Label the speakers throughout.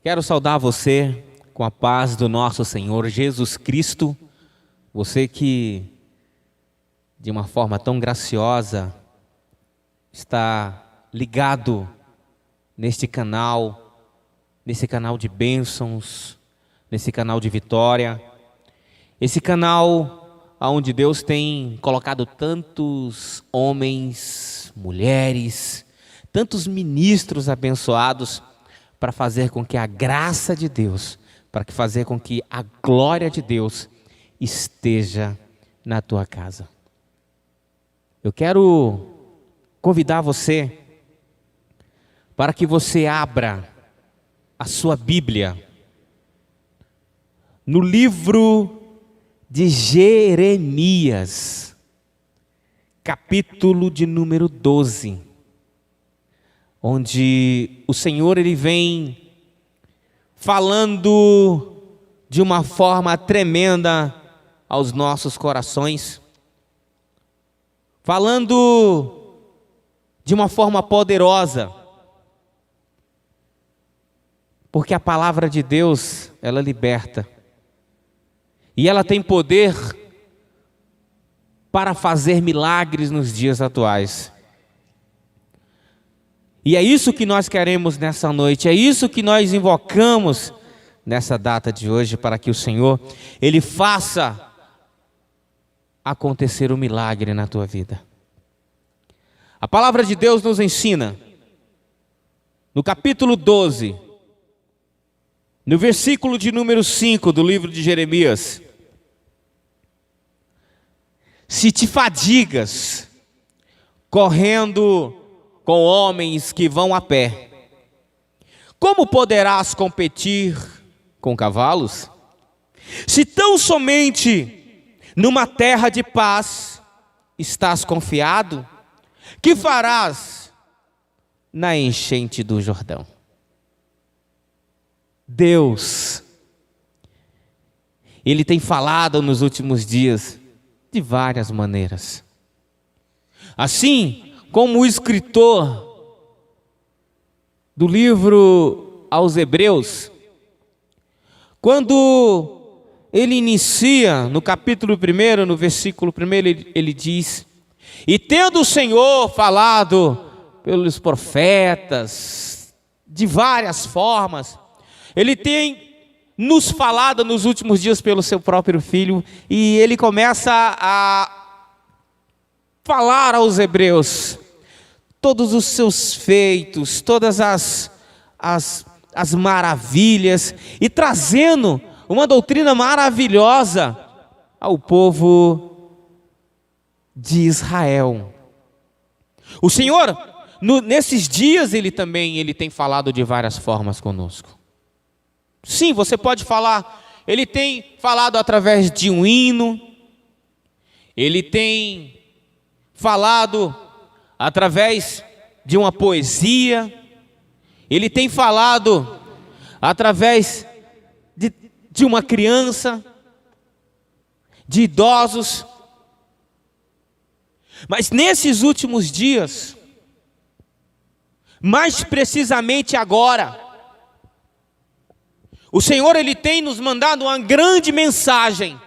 Speaker 1: Quero saudar você com a paz do nosso Senhor Jesus Cristo, você que de uma forma tão graciosa está ligado neste canal, nesse canal de bênçãos, nesse canal de vitória, esse canal onde Deus tem colocado tantos homens, mulheres, tantos ministros abençoados para fazer com que a graça de Deus, para fazer com que a glória de Deus esteja na tua casa. Eu quero convidar você para que você abra a sua Bíblia no livro de Jeremias, capítulo de número 12, onde o Senhor ele vem falando de uma forma tremenda aos nossos corações, falando de uma forma poderosa, porque a palavra de Deus, ela liberta, e ela tem poder para fazer milagres nos dias atuais. E é isso que nós queremos nessa noite, é isso que nós invocamos nessa data de hoje, para que o Senhor, Ele faça acontecer um milagre na tua vida. A palavra de Deus nos ensina, no capítulo 12, no versículo de número 5 do livro de Jeremias: se te fadigas correndo com homens que vão a pé, como poderás competir com cavalos? Se tão somente numa terra de paz estás confiado, que farás na enchente do Jordão? Deus, Ele tem falado nos últimos dias de várias maneiras. Assim como o escritor do livro aos Hebreus, quando ele inicia no capítulo 1, no versículo 1, ele diz: e tendo o Senhor falado pelos profetas de várias formas, Ele tem nos falado nos últimos dias pelo seu próprio Filho, e ele começa a falar aos hebreus todos os seus feitos, todas as maravilhas, e trazendo uma doutrina maravilhosa ao povo de Israel. O Senhor, nesses dias, Ele tem falado de várias formas conosco. Sim, você pode falar, Ele tem falado através de um hino, Ele tem falado através de uma poesia, Ele tem falado através de uma criança, de idosos. Mas nesses últimos dias, mais precisamente agora, o Senhor Ele tem nos mandado uma grande mensagem.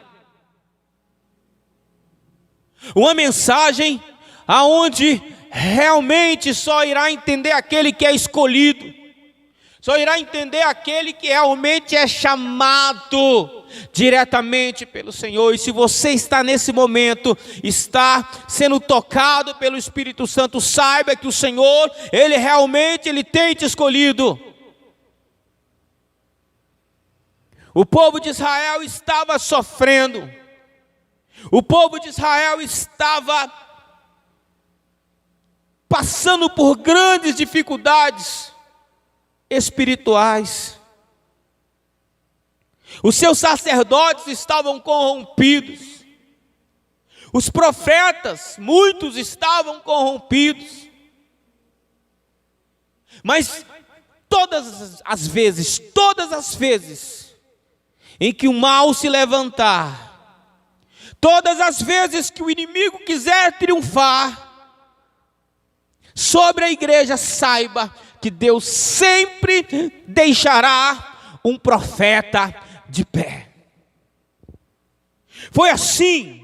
Speaker 1: Uma mensagem aonde realmente só irá entender aquele que é escolhido. Só irá entender aquele que realmente é chamado diretamente pelo Senhor. E se você está nesse momento, está sendo tocado pelo Espírito Santo, saiba que o Senhor, Ele realmente tem te escolhido. O povo de Israel estava sofrendo. O povo de Israel estava passando por grandes dificuldades espirituais. Os seus sacerdotes estavam corrompidos. Os profetas, muitos estavam corrompidos. Mas todas as vezes em que o mal se levantar, todas as vezes que o inimigo quiser triunfar sobre a igreja, saiba que Deus sempre deixará um profeta de pé. Foi assim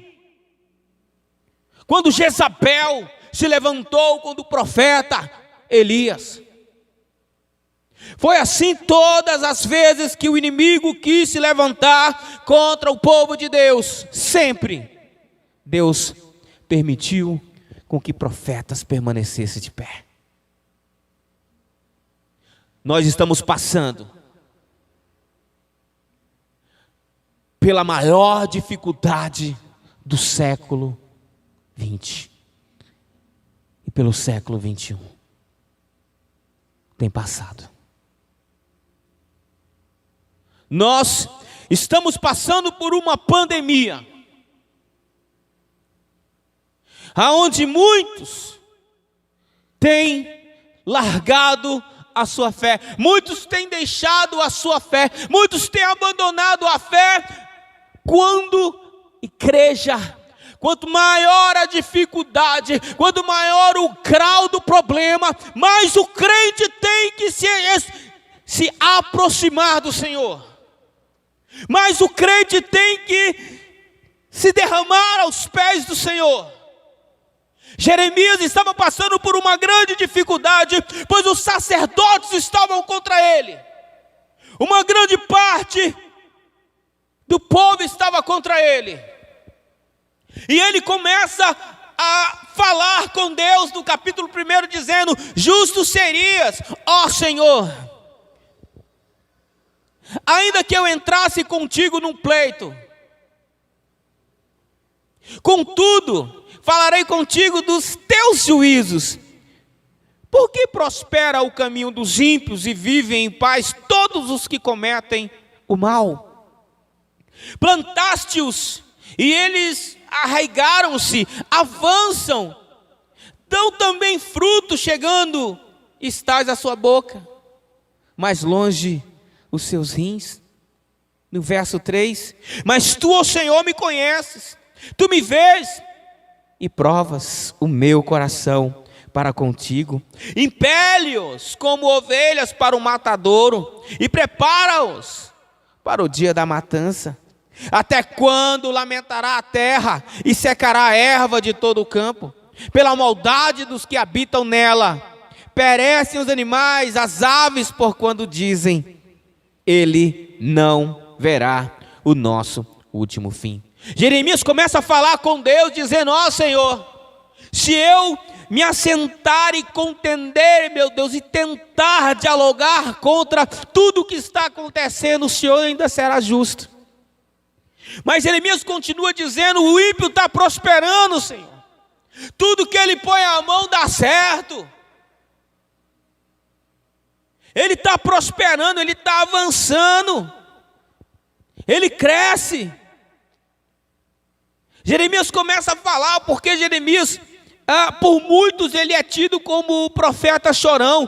Speaker 1: quando Jezabel se levantou contra o profeta Elias. Foi assim todas as vezes que o inimigo quis se levantar contra o povo de Deus. Sempre Deus permitiu com que profetas permanecessem de pé. Nós estamos passando pela maior dificuldade do século 20 e pelo século 21. Tem passado. Nós estamos passando por uma pandemia, aonde muitos têm largado a sua fé, muitos têm deixado a sua fé, muitos têm abandonado a fé. Quando igreja, quanto maior a dificuldade, quanto maior o grau do problema, mais o crente tem que se aproximar do Senhor. Mas o crente tem que se derramar aos pés do Senhor. Jeremias estava passando por uma grande dificuldade, pois os sacerdotes estavam contra ele. Uma grande parte do povo estava contra ele. E ele começa a falar com Deus no capítulo 1, dizendo: justo serias, ó Senhor, ainda que eu entrasse contigo num pleito, contudo, falarei contigo dos teus juízos. Por que prospera o caminho dos ímpios e vivem em paz todos os que cometem o mal? Plantaste-os e eles arraigaram-se, avançam, dão também fruto, chegando estás à sua boca, mas longe os seus rins. No verso 3, mas tu, ó Senhor, me conheces, tu me vês e provas o meu coração para contigo. Impele-os como ovelhas para o matadouro e prepara-os para o dia da matança. Até quando lamentará a terra e secará a erva de todo o campo? Pela maldade dos que habitam nela, perecem os animais, as aves, por quando dizem: ele não verá o nosso último fim. Jeremias começa a falar com Deus, dizendo: ó Senhor, se eu me assentar e contender, meu Deus, e tentar dialogar contra tudo o que está acontecendo, o Senhor ainda será justo. Mas Jeremias continua dizendo: o ímpio está prosperando, Senhor, tudo que ele põe a mão dá certo, ele está prosperando, ele está avançando, ele cresce. Jeremias começa a falar, porque Jeremias, por muitos ele é tido como o profeta chorão,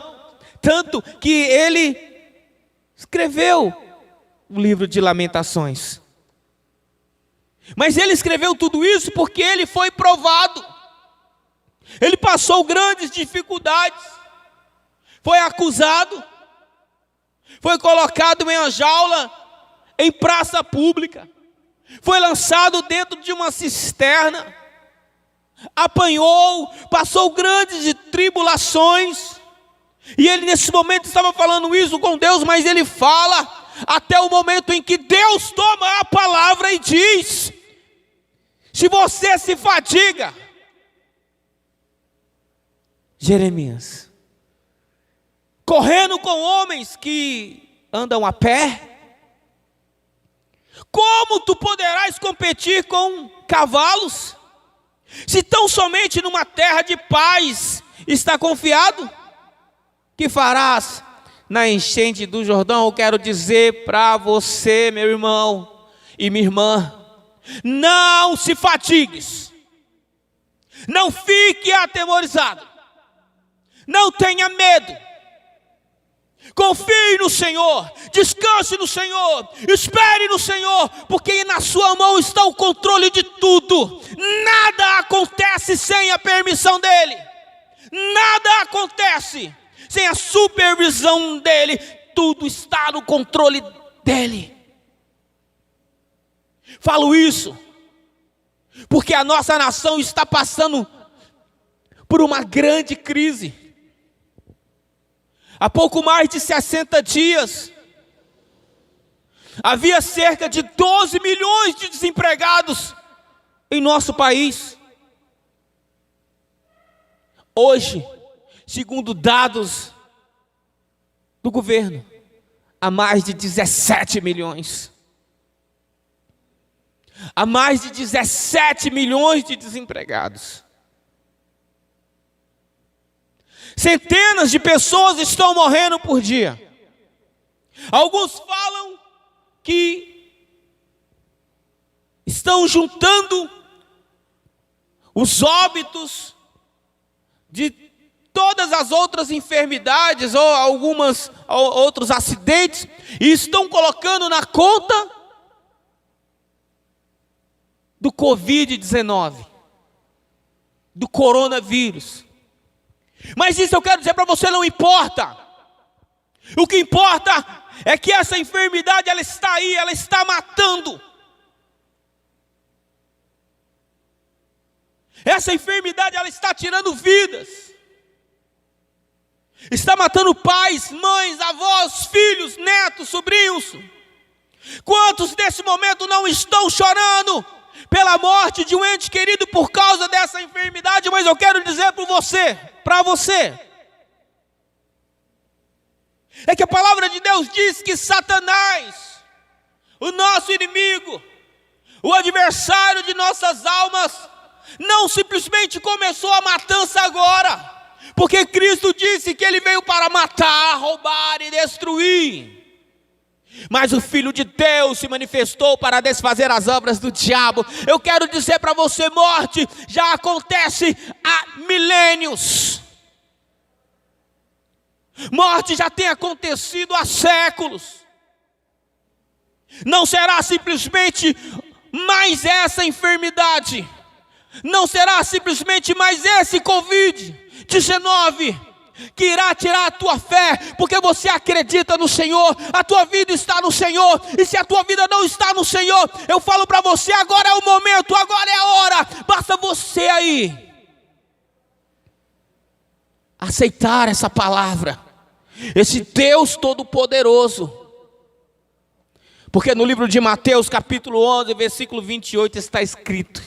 Speaker 1: tanto que ele escreveu o livro de Lamentações. Mas ele escreveu tudo isso porque ele foi provado, ele passou grandes dificuldades, foi acusado, foi colocado em uma jaula, em praça pública, foi lançado dentro de uma cisterna, apanhou, passou grandes tribulações, e ele nesse momento estava falando isso com Deus, mas ele fala até o momento em que Deus toma a palavra e diz: se você se fadiga, Jeremias, correndo com homens que andam a pé, como tu poderás competir com cavalos? Se tão somente numa terra de paz está confiado, que farás na enchente do Jordão? Eu quero dizer para você, meu irmão e minha irmã, não se fatigues, não fique atemorizado, não tenha medo, confie no Senhor, descanse no Senhor, espere no Senhor, porque na sua mão está o controle de tudo. Nada acontece sem a permissão dele, nada acontece sem a supervisão dele. Tudo está no controle dele. Falo isso porque a nossa nação está passando por uma grande crise. Há pouco mais de 60 dias, havia cerca de 12 milhões de desempregados em nosso país. Hoje, segundo dados do governo, há mais de 17 milhões. Há mais de 17 milhões de desempregados. Centenas de pessoas estão morrendo por dia. Alguns falam que estão juntando os óbitos de todas as outras enfermidades ou outros acidentes e estão colocando na conta do Covid-19, do coronavírus. Mas isso eu quero dizer para você, não importa. O que importa é que essa enfermidade, ela está aí, ela está matando. Essa enfermidade, ela está tirando vidas. Está matando pais, mães, avós, filhos, netos, sobrinhos. Quantos nesse momento não estão chorando pela morte de um ente querido por causa dessa enfermidade? Mas eu quero dizer para você, é que a palavra de Deus diz que Satanás, o nosso inimigo, o adversário de nossas almas, não simplesmente começou a matança agora, porque Cristo disse que Ele veio para matar, roubar e destruir. Mas o Filho de Deus se manifestou para desfazer as obras do diabo. Eu quero dizer para você, morte já acontece há milênios. Morte já tem acontecido há séculos. Não será simplesmente mais essa enfermidade. Não será simplesmente mais esse Covid-19 que irá tirar a tua fé, porque você acredita no Senhor, a tua vida está no Senhor. E se a tua vida não está no Senhor, eu falo para você, agora é o momento, agora é a hora. Basta você aí aceitar essa palavra, esse Deus Todo-Poderoso. Porque no livro de Mateus, capítulo 11, versículo 28, está escrito: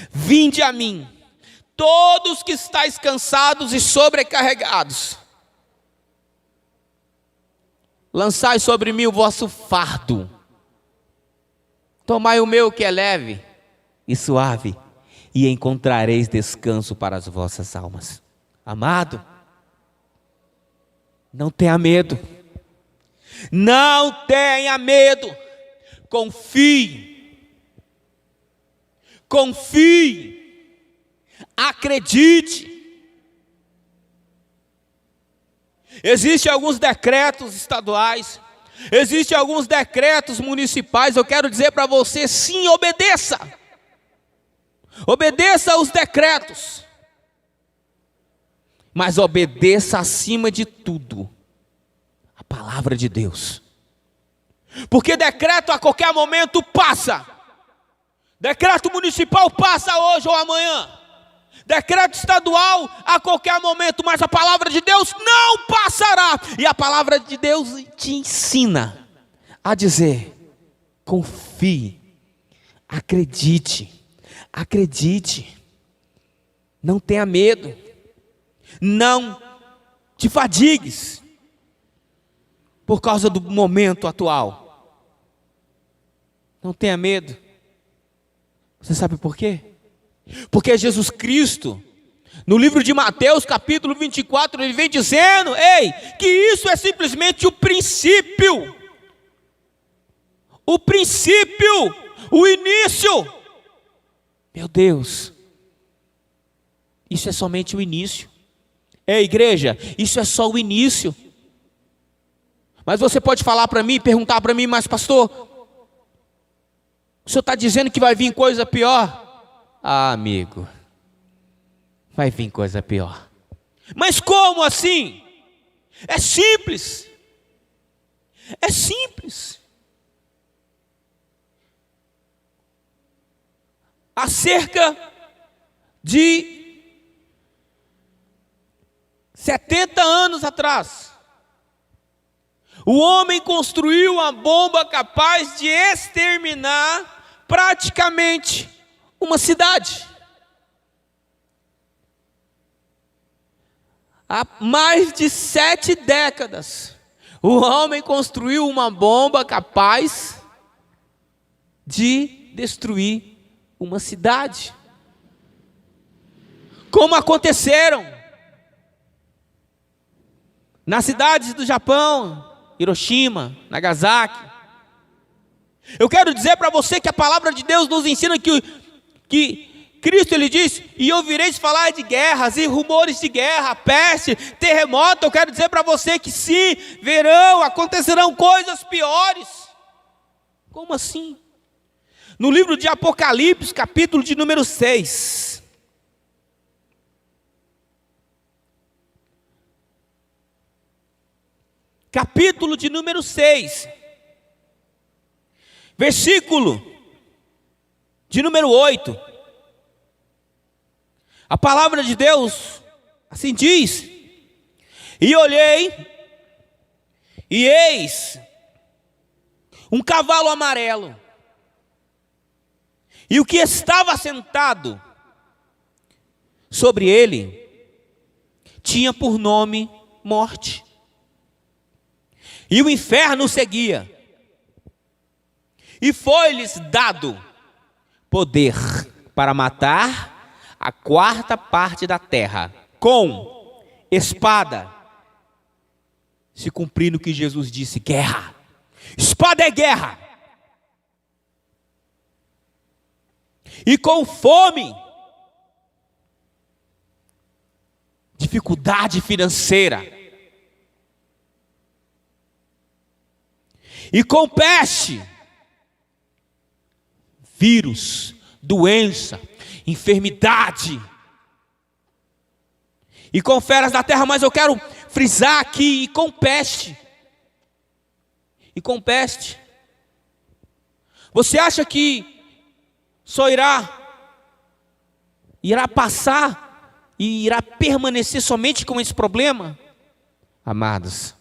Speaker 1: vinde a mim, todos que estáis cansados e sobrecarregados, lançai sobre mim o vosso fardo, tomai o meu que é leve e suave, e encontrareis descanso para as vossas almas. Amado, não tenha medo, não tenha medo, confie, acredite. Existem alguns decretos estaduais, existem alguns decretos municipais. Eu quero dizer para você, sim, obedeça aos decretos, mas obedeça acima de tudo a palavra de Deus, porque decreto a qualquer momento passa. Decreto municipal passa hoje ou amanhã, decreto estadual a qualquer momento, mas a palavra de Deus não passará. E a palavra de Deus te ensina a dizer: confie, acredite, não tenha medo, não te fadigues por causa do momento atual. Não tenha medo. Você sabe por quê? Porque Jesus Cristo, no livro de Mateus, capítulo 24, ele vem dizendo, que isso é simplesmente o princípio, o início. Meu Deus, isso é somente o início. Igreja, isso é só o início. Mas você pode falar para mim, perguntar para mim, mas pastor, o senhor está dizendo que vai vir coisa pior? Ah, amigo, vai vir coisa pior. Mas como assim? É simples. É simples. Há cerca de 70 anos atrás, o homem construiu uma bomba capaz de exterminar praticamente uma cidade. Há mais de 7 décadas, o homem construiu uma bomba capaz de destruir uma cidade. Como aconteceram nas cidades do Japão, Hiroshima, Nagasaki. Eu quero dizer para você que a palavra de Deus nos ensina que Cristo, ele diz: e ouvireis falar de guerras e rumores de guerra, peste, terremoto. Eu quero dizer para você que sim, acontecerão coisas piores. Como assim? No livro de Apocalipse, capítulo de número 6. Capítulo de número 6. Versículo de número 8. A palavra de Deus assim diz: e olhei, e eis um cavalo amarelo, e o que estava sentado sobre ele tinha por nome Morte, e o inferno seguia, e foi-lhes dado poder para matar a 4ª parte da terra, com espada, se cumprindo o que Jesus disse: guerra. Espada é guerra. E com fome, dificuldade financeira, e com peste, vírus, doença, enfermidade, e com feras da terra. Mas eu quero frisar aqui: e com peste. E com peste. Você acha que só irá passar e irá permanecer somente com esse problema? Amados,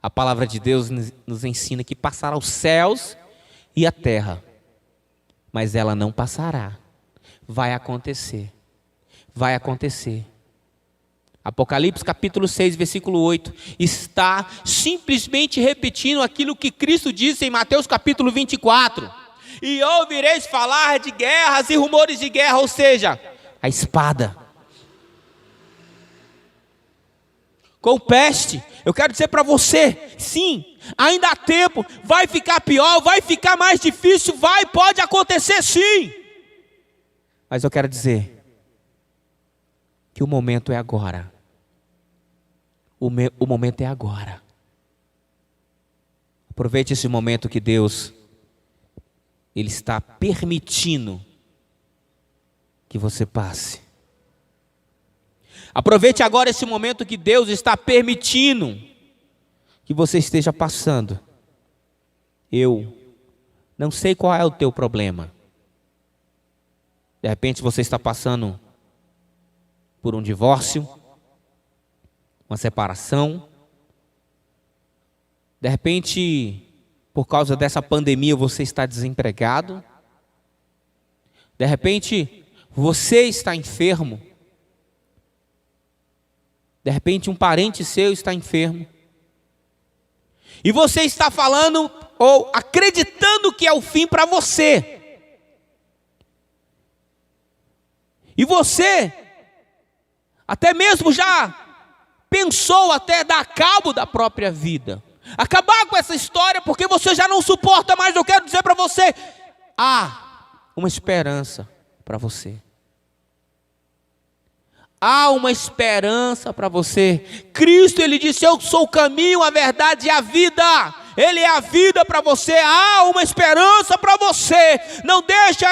Speaker 1: a palavra de Deus nos ensina que passará os céus e a terra, mas ela não passará. Vai acontecer. Vai acontecer. Apocalipse capítulo 6, versículo 8, está simplesmente repetindo aquilo que Cristo disse em Mateus capítulo 24. E ouvireis falar de guerras e rumores de guerra, ou seja, a espada. Com peste. Eu quero dizer para você, sim, ainda há tempo, vai ficar pior, vai ficar mais difícil, pode acontecer sim. Mas eu quero dizer que o momento é agora. O momento é agora. Aproveite esse momento que Deus, Ele está permitindo que você passe. Aproveite agora esse momento que Deus está permitindo que você esteja passando. Eu não sei qual é o teu problema. De repente você está passando por um divórcio, uma separação. De repente, por causa dessa pandemia, você está desempregado. De repente, você está enfermo. De repente, um parente seu está enfermo. E você está falando ou acreditando que é o fim para você. E você até mesmo já pensou até dar cabo da própria vida. Acabar com essa história porque você já não suporta mais. Eu quero dizer para você, há uma esperança para você. Há uma esperança para você. Cristo, Ele disse: eu sou o caminho, a verdade e a vida. Ele é a vida para você. Há uma esperança para você. Não deixa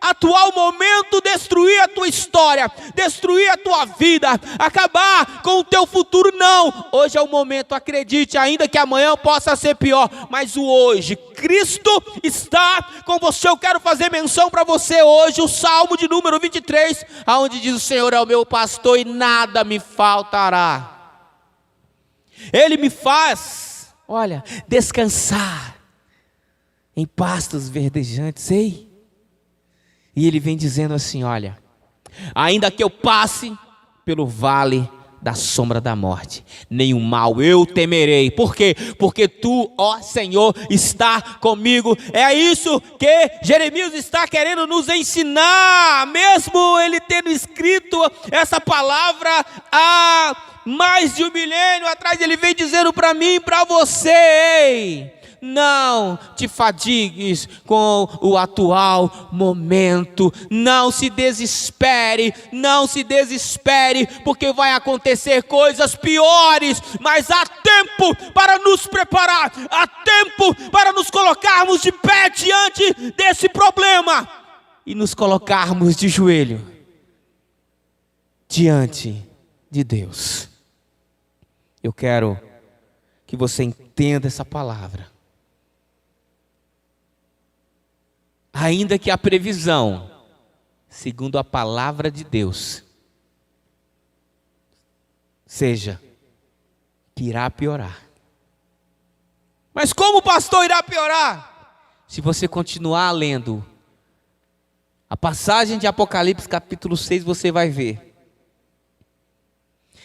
Speaker 1: atual momento destruir a tua história, destruir a tua vida, acabar com o teu futuro. Não, hoje é o momento, acredite, ainda que amanhã possa ser pior, mas o hoje, Cristo está com você. Eu quero fazer menção para você hoje, o Salmo de número 23, onde diz: o Senhor é o meu pastor e nada me faltará. Ele me faz, olha, descansar em pastos verdejantes. Ei, e ele vem dizendo assim: olha, ainda que eu passe pelo vale da sombra da morte, nenhum mal eu temerei. Por quê? Porque tu, ó Senhor, está comigo. É isso que Jeremias está querendo nos ensinar, mesmo ele tendo escrito essa palavra há mais de 1 milênio atrás. Ele vem dizendo para mim e para você: ei, não te fadigues com o atual momento, não se desespere, porque vai acontecer coisas piores, mas há tempo para nos preparar, há tempo para nos colocarmos de pé diante desse problema e nos colocarmos de joelho diante de Deus. Eu quero que você entenda essa palavra. Ainda que a previsão, segundo a palavra de Deus, seja que irá piorar. Mas como, pastor, irá piorar? Se você continuar lendo a passagem de Apocalipse capítulo 6, você vai ver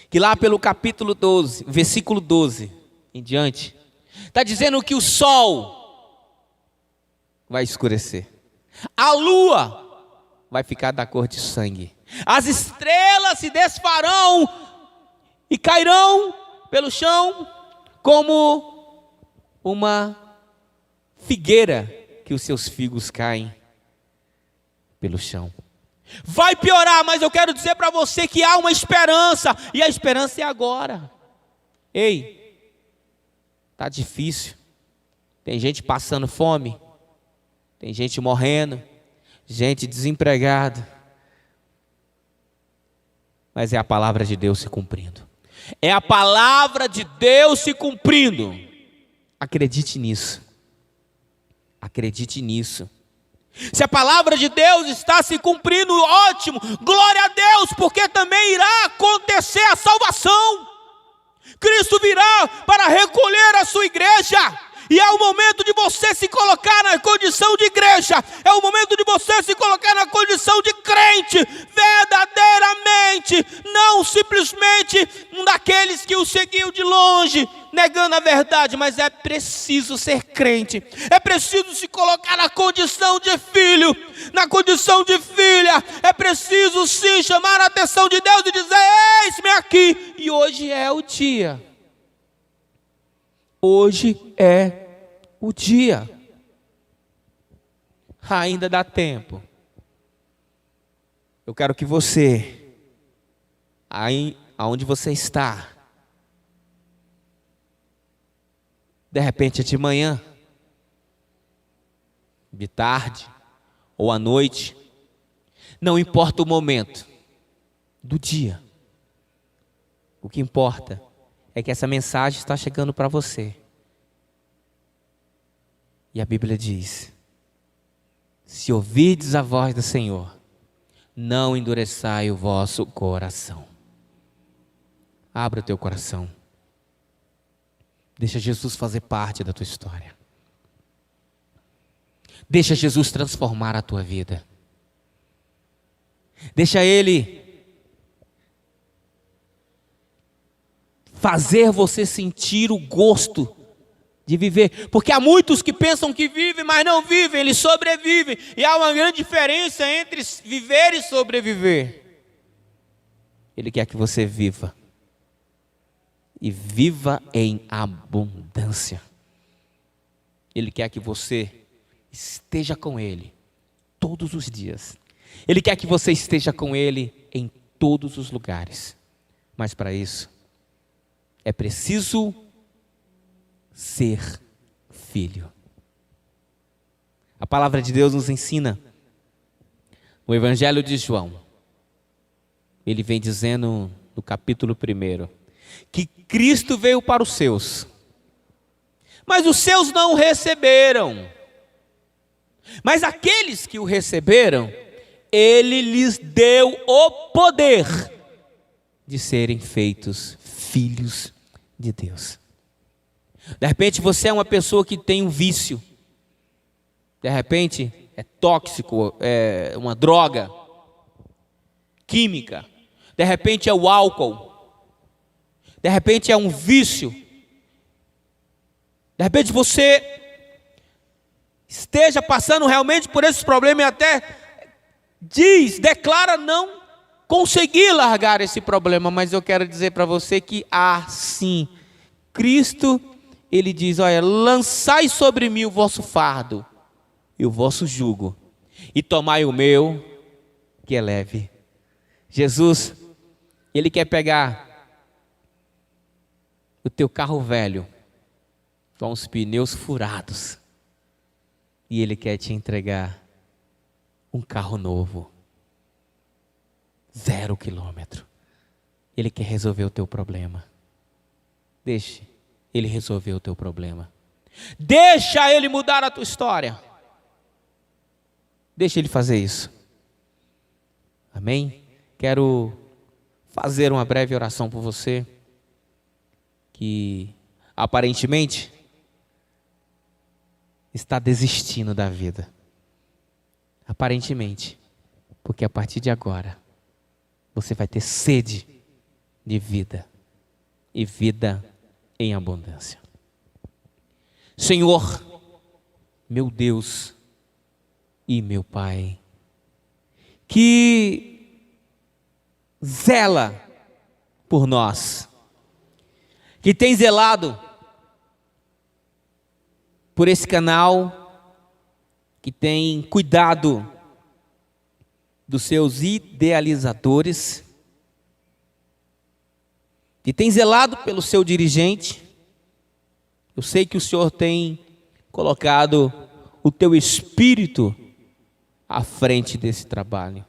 Speaker 1: que lá pelo capítulo 12, versículo 12 em diante, está dizendo que o sol vai escurecer, a lua vai ficar da cor de sangue, as estrelas se desfarão e cairão pelo chão como uma figueira que os seus figos caem pelo chão. Vai piorar, mas eu quero dizer para você que há uma esperança, e a esperança é agora. Ei, tá difícil, tem gente passando fome, tem gente morrendo, gente desempregada, mas é a palavra de Deus se cumprindo. É a palavra de Deus se cumprindo. Acredite nisso. Acredite nisso. Se a palavra de Deus está se cumprindo, ótimo, glória a Deus, porque também irá acontecer a salvação. Cristo virá para recolher a sua igreja, e é o momento de você se colocar na condição de igreja, é o momento de você se colocar na condição de crente, verdadeiramente, não simplesmente um daqueles que o seguiu de longe, negando a verdade, mas é preciso ser crente, é preciso se colocar na condição de filho, na condição de filha, é preciso sim chamar a atenção de Deus e dizer: eis-me aqui, e hoje é o dia. Hoje é o dia. Ainda dá tempo. Eu quero que você, aí aonde você está, de repente é de manhã, de tarde ou à noite, não importa o momento do dia, o que importa é que essa mensagem está chegando para você. E a Bíblia diz: se ouvirdes a voz do Senhor, não endureçai o vosso coração. Abra o teu coração. Deixa Jesus fazer parte da tua história. Deixa Jesus transformar a tua vida. Deixa Ele fazer você sentir o gosto de viver, porque há muitos que pensam que vivem, mas não vivem, eles sobrevivem, e há uma grande diferença entre viver e sobreviver. Ele quer que você viva, e viva em abundância. Ele quer que você esteja com Ele todos os dias, Ele quer que você esteja com Ele em todos os lugares, mas para isso, é preciso ser filho. A palavra de Deus nos ensina O Evangelho de João, ele vem dizendo no capítulo 1, que Cristo veio para os seus, mas os seus não o receberam. Mas aqueles que o receberam, ele lhes deu o poder de serem feitos filhos de Deus. De repente você é uma pessoa que tem um vício, de repente é tóxico, é uma droga química, de repente é o álcool, de repente é um vício, de repente você esteja passando realmente por esses problemas e até declara não conseguir largar esse problema, mas eu quero dizer para você que sim, Cristo, ele diz, olha, lançai sobre mim o vosso fardo e o vosso jugo, e tomai o meu, que é leve. Jesus, ele quer pegar o teu carro velho, com os pneus furados, e ele quer te entregar um carro novo, 0 quilômetro. Ele quer resolver o teu problema. Deixe ele resolver o teu problema. Deixa ele mudar a tua história. Deixa ele fazer isso. Amém? Quero fazer uma breve oração por você, que aparentemente está desistindo da vida. Aparentemente. Porque a partir de agora, você vai ter sede de vida. E vida em abundância. Senhor, meu Deus e meu Pai, que zela por nós, que tem zelado por esse canal, que tem cuidado dos seus idealizadores, que tem zelado pelo seu dirigente. Eu sei que o Senhor tem colocado o teu espírito à frente desse trabalho.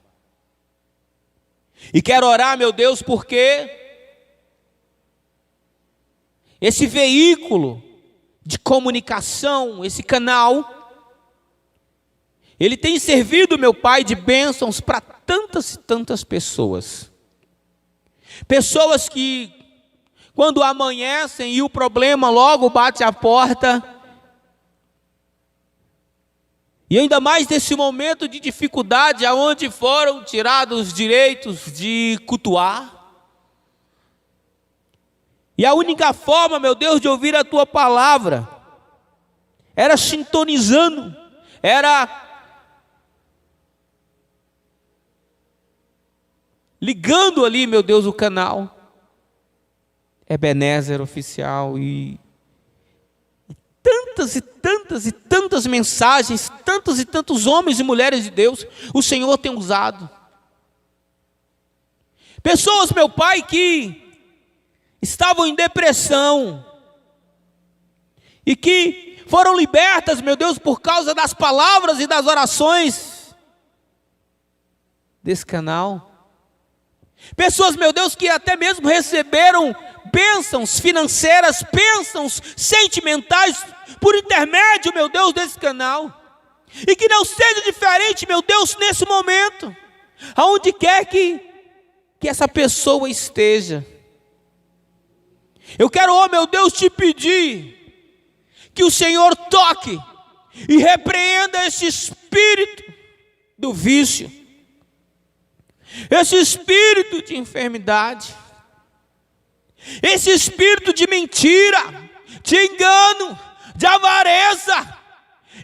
Speaker 1: E quero orar, meu Deus, porque esse veículo de comunicação, esse canal, ele tem servido, meu Pai, de bênçãos para tantas e tantas pessoas. Pessoas que, quando amanhecem e o problema logo bate à porta, e ainda mais nesse momento de dificuldade, aonde foram tirados os direitos de cultuar, e a única forma, meu Deus, de ouvir a Tua palavra, era sintonizando, era ligando ali, meu Deus, o canal Ebenezer Oficial, e tantas e tantas e tantas mensagens, tantos e tantos homens e mulheres de Deus, o Senhor tem usado. Pessoas, meu Pai, que estavam em depressão, e que foram libertas, meu Deus, por causa das palavras e das orações desse canal. Pessoas, meu Deus, que até mesmo receberam bênçãos financeiras, bênçãos sentimentais, por intermédio, meu Deus, desse canal. E que não seja diferente, meu Deus, nesse momento, aonde quer que essa pessoa esteja. Eu quero, oh meu Deus, te pedir que o Senhor toque e repreenda esse espírito do vício, esse espírito de enfermidade, esse espírito de mentira, de engano, de avareza,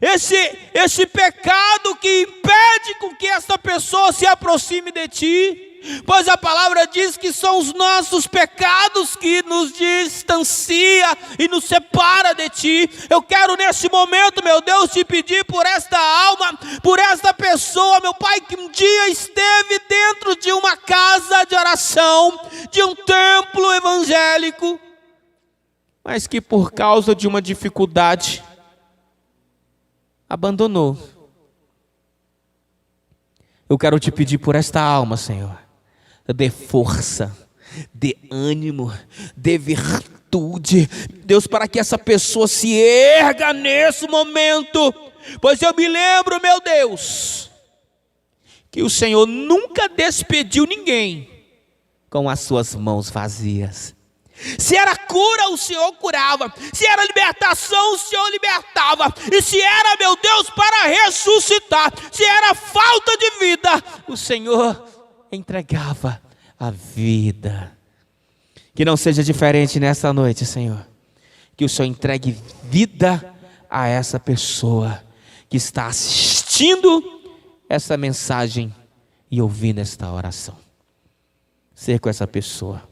Speaker 1: esse pecado que impede com que essa pessoa se aproxime de ti. Pois a palavra diz que são os nossos pecados que nos distancia e nos separa de ti. Eu quero nesse momento, meu Deus, te pedir por esta alma, por esta pessoa, meu Pai, que um dia esteve dentro de uma casa de oração, de um templo evangélico, mas que por causa de uma dificuldade abandonou. Eu quero te pedir por esta alma, Senhor, dê força, dê ânimo, dê virtude, Deus, para que essa pessoa se erga nesse momento, pois eu me lembro, meu Deus, que o Senhor nunca despediu ninguém com as suas mãos vazias. Se era cura, o Senhor curava. Se era libertação, o Senhor libertava. E se era, meu Deus, para ressuscitar, se era falta de vida, o Senhor entregava a vida. Que não seja diferente nessa noite, Senhor. Que o Senhor entregue vida a essa pessoa que está assistindo essa mensagem e ouvindo esta oração. Ser com essa pessoa.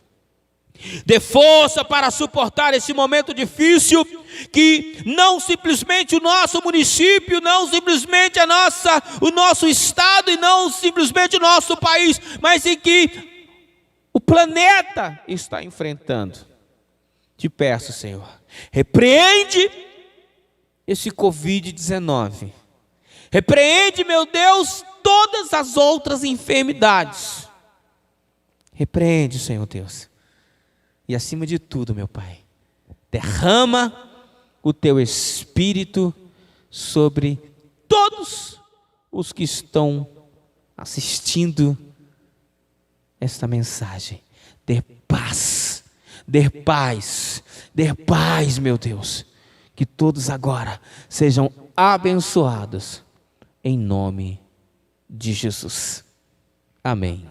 Speaker 1: Dê força para suportar esse momento difícil, que não simplesmente o nosso município, não simplesmente o nosso estado e não simplesmente o nosso país, mas em que o planeta está enfrentando. Te peço, Senhor, repreende esse Covid-19. Repreende, meu Deus, todas as outras enfermidades. Repreende, Senhor Deus. E acima de tudo, meu Pai, derrama o Teu Espírito sobre todos os que estão assistindo esta mensagem. Dê paz, dê paz, dê paz, meu Deus. Que todos agora sejam abençoados, em nome de Jesus. Amém.